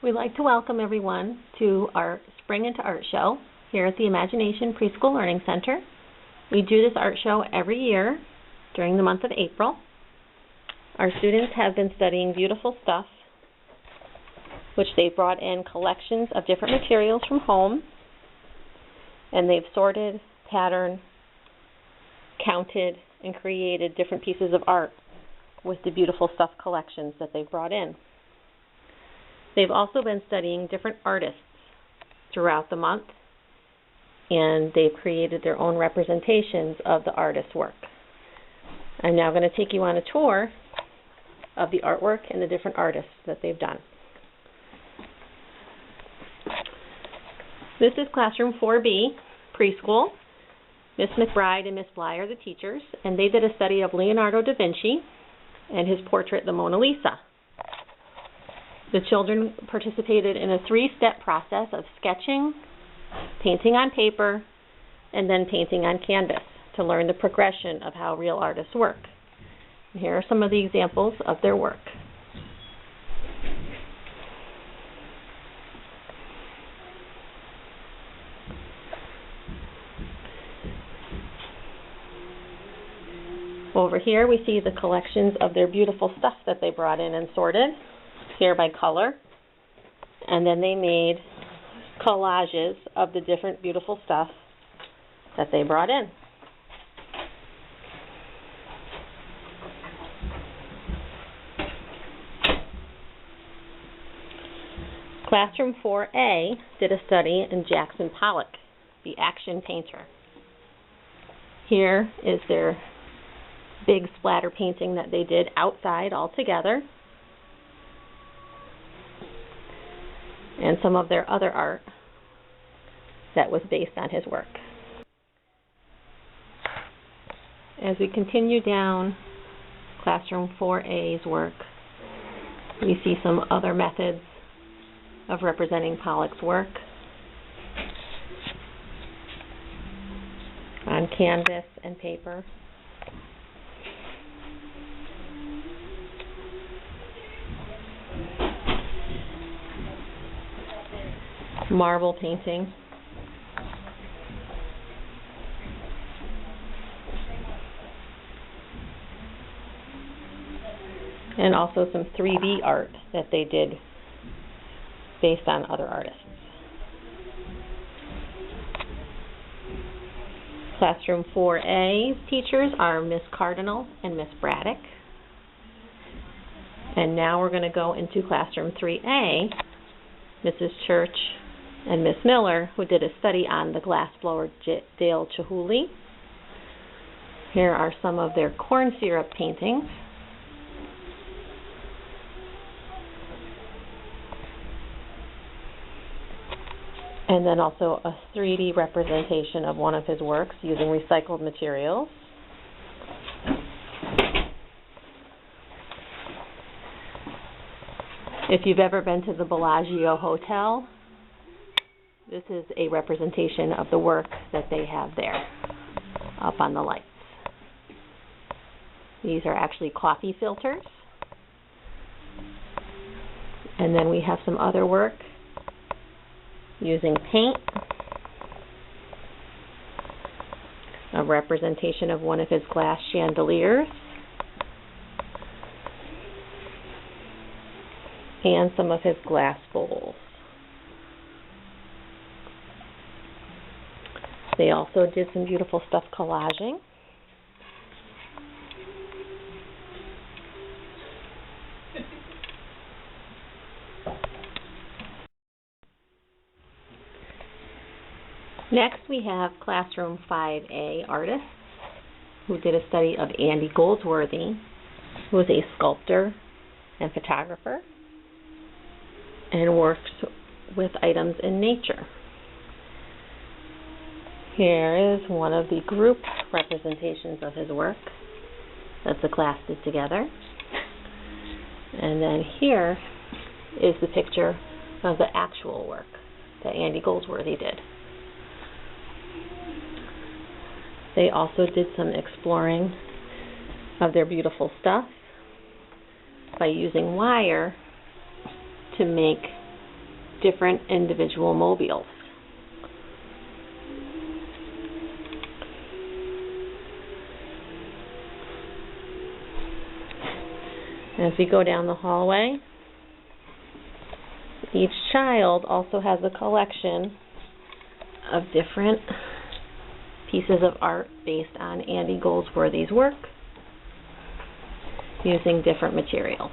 We'd like to welcome everyone to our Spring into Art Show here at the Imagination Preschool Learning Center. We do this art show every year during the month of April. Our students have been studying beautiful stuff, which they've brought in collections of different materials from home, and they've sorted, patterned, counted, and created different pieces of art with the beautiful stuff collections that they've brought in. They've also been studying different artists throughout the month, and they've created their own representations of the artist's work. I'm now going to take you on a tour of the artwork and the different artists that they've done. This is Classroom 4B, Preschool. Miss McBride and Miss Bly are the teachers, and they did a study of Leonardo da Vinci and his portrait, the Mona Lisa. The children participated in a 3-step process of sketching, painting on paper, and then painting on canvas to learn the progression of how real artists work. And here are some of the examples of their work. Over here we see the collections of their beautiful stuff that they brought in and sorted, here by color, and then they made collages of the different beautiful stuff that they brought in. Classroom 4A did a study in Jackson Pollock, the action painter. Here is their big splatter painting that they did outside all together, and some of their other art that was based on his work. As we continue down Classroom 4A's work, we see some other methods of representing Pollock's work on canvas and paper. Marble painting. And also some 3D art that they did based on other artists. Classroom 4A teachers are Miss Cardinal and Miss Braddock. And now we're going to go into Classroom 3A, Mrs. Church and Miss Miller, who did a study on the glassblower Dale Chihuly. Here are some of their corn syrup paintings. And then also a 3D representation of one of his works using recycled materials. If you've ever been to the Bellagio Hotel, this is a representation of the work that they have there up on the lights. These are actually coffee filters. And then we have some other work using paint, a representation of one of his glass chandeliers, and some of his glass bowls. They also did some beautiful stuff collaging. Next we have Classroom 5A artists who did a study of Andy Goldsworthy, who is a sculptor and photographer and works with items in nature. Here is one of the group representations of his work that the class did together. And then here is the picture of the actual work that Andy Goldsworthy did. They also did some exploring of their beautiful stuff by using wire to make different individual mobiles. As we go down the hallway, each child also has a collection of different pieces of art based on Andy Goldsworthy's work, using different materials.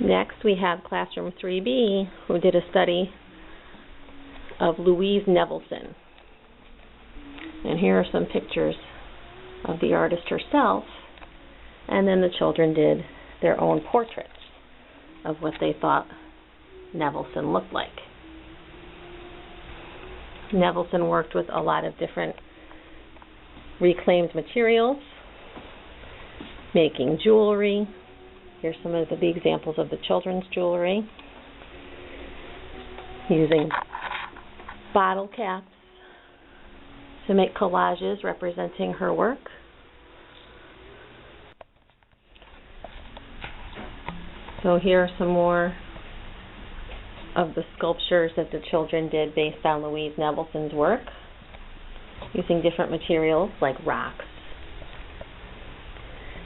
Next, we have Classroom 3B, who did a study of Louise Nevelson. And here are some pictures of the artist herself, and then the children did their own portraits of what they thought Nevelson looked like. Nevelson worked with a lot of different reclaimed materials, making jewelry. Here's some of the examples of the children's jewelry, using bottle caps to make collages representing her work. So here are some more of the sculptures that the children did based on Louise Nevelson's work, using different materials like rocks,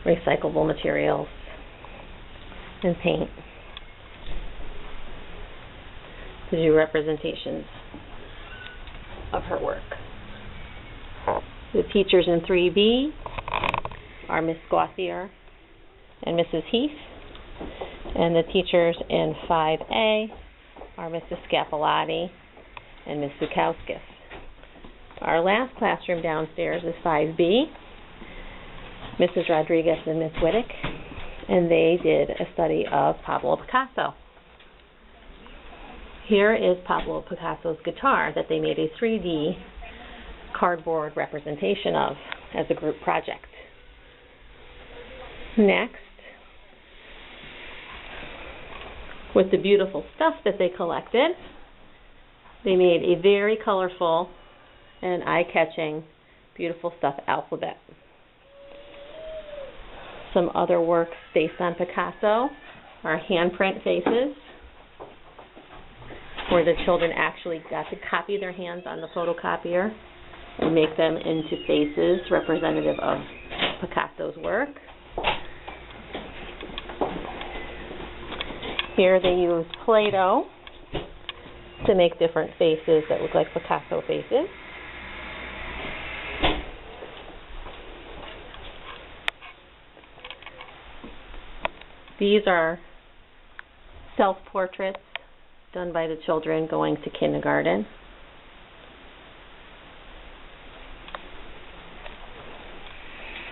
recyclable materials, and paint to do representations of her work. The teachers in 3B are Miss Gauthier and Mrs. Heath, and the teachers in 5A are Mrs. Scapolati and Miss Zukowskis. Our last classroom downstairs is 5B, Mrs. Rodriguez and Miss Whittick, and they did a study of Pablo Picasso. Here is Pablo Picasso's guitar that they made a 3D cardboard representation of as a group project. Next, with the beautiful stuff that they collected, they made a very colorful and eye-catching beautiful stuff alphabet. Some other works based on Picasso are handprint faces, where the children actually got to copy their hands on the photocopier and make them into faces representative of Picasso's work. Here they use Play-Doh to make different faces that look like Picasso faces. These are self-portraits done by the children going to kindergarten.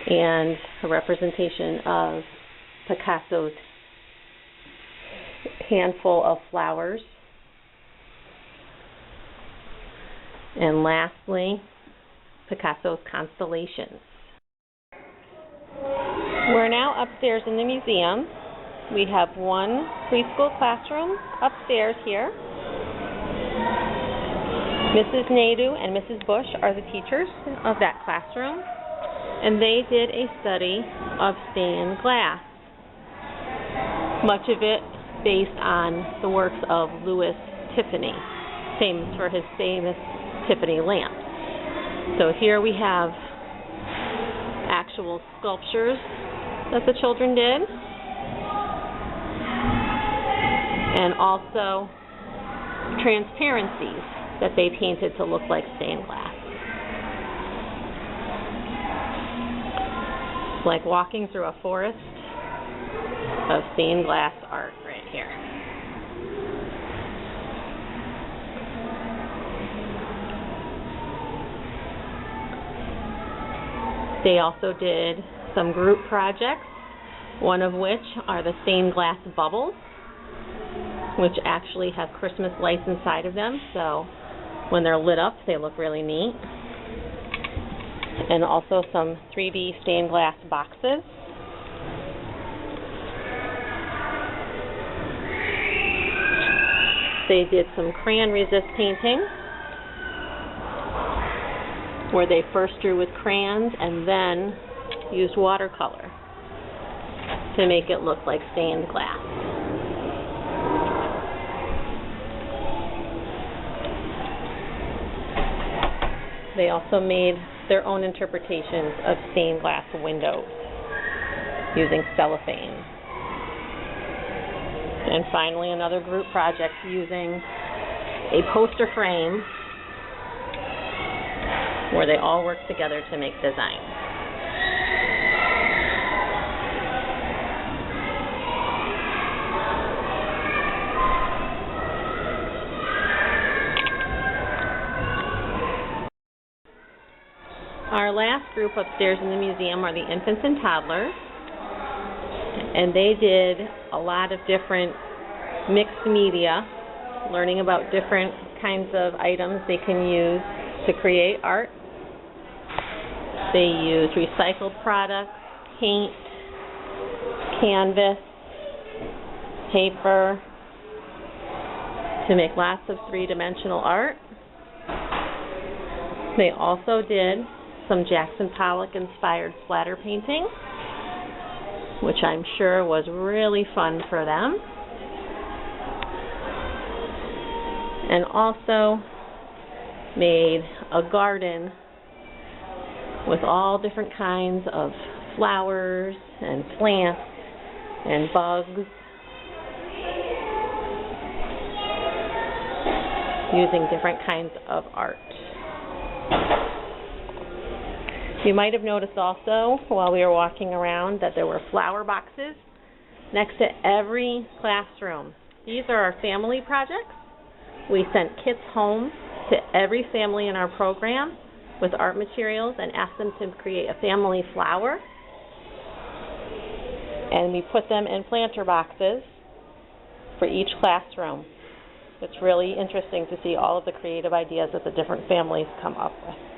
And a representation of Picasso's handful of flowers. And lastly, Picasso's constellations. We're now upstairs in the museum. We have one preschool classroom upstairs here. Mrs. Naidu and Mrs. Bush are the teachers of that classroom, and they did a study of stained glass, much of it based on the works of Louis Tiffany, famous for his famous Tiffany lamp. So here we have actual sculptures that the children did, and also transparencies that they painted to look like stained glass. It's like walking through a forest of stained glass art right here. They also did some group projects, one of which are the stained glass bubbles, which actually have Christmas lights inside of them, so when they're lit up, they look really neat. And also some 3D stained glass boxes. They did some crayon resist painting, where they first drew with crayons and then used watercolor to make it look like stained glass. They also made their own interpretations of stained glass windows using cellophane. And finally, another group project using a poster frame where they all work together to make designs. Our last group upstairs in the museum are the infants and toddlers, and they did a lot of different mixed media, learning about different kinds of items they can use to create art. They used recycled products, paint, canvas, paper to make lots of three-dimensional art. They also did some Jackson Pollock inspired splatter painting, which I'm sure was really fun for them. And also made a garden with all different kinds of flowers and plants and bugs, using different kinds of art. You might have noticed also while we were walking around that there were flower boxes next to every classroom. These are our family projects. We sent kits home to every family in our program with art materials and asked them to create a family flower. And we put them in planter boxes for each classroom. It's really interesting to see all of the creative ideas that the different families come up with.